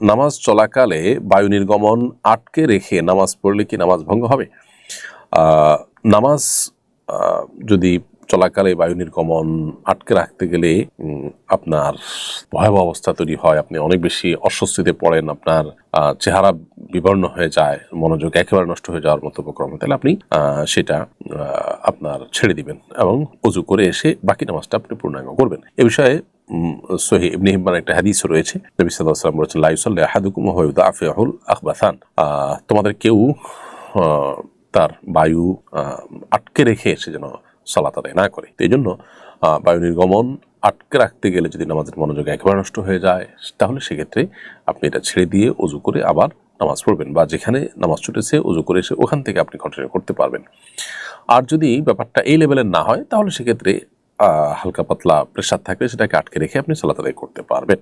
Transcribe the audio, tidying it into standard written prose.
নামাজ চলাকালে বায়ু নির্গমন আটকে রেখে নামাজ পড়লে কি নামাজ ভঙ্গ হবে? নামাজ যদি চলাকালে বায়ু নির্গমন আটকে রাখতে গেলে আপনার ভয়াবহ অবস্থা তৈরি হয়, আপনি অনেক বেশি অস্বস্তিতে পড়েন, আপনার চেহারা বিবর্ণ হয়ে যায়, মনোযোগ একেবারে নষ্ট হয়ে যাওয়ার মতো উপক্রম, তাহলে আপনি সেটা আপনার ছেড়ে দিবেন এবং ওযু করে এসে বাকি নামাজটা আপনি পূর্ণাঙ্গ করবেন। এ বিষয়ে সহিহ ইবনে হিব্বানের একটা হাদিস রয়েছে, নবী সাল্লাল্লাহু আলাইহি ওয়াসাল্লাম বলেছেন, লা ইউসাল্লি আহাদুকুম ওয়া হুয়া ইউদাফিউল আখবাসান, তোমাদের কেউ তার বায়ু আটকে রেখে সে যেন সালাত আদায় না করে। তো এই জন্য বায়ু নির্গমন আটকে রাখতে গেলে যদি নামাজের মনোযোগ একেবারে নষ্ট হয়ে যায়, তাহলে সেক্ষেত্রে আপনি এটা ছেড়ে দিয়ে ওযু করে আবার নামাজ পড়বেন, বা যেখানে নামাজ ছুটেছে ওযু করে এসে ওখান থেকে আপনি কন্টিনিউ করতে পারবেন। আর যদি ব্যাপারটা এই লেভেলের না হয়, তাহলে সেক্ষেত্রে হালকা পাতলা প্রেসার থাকলে সেটাকে আটকে রেখে আপনি সালাত আদায় করতে পারবেন।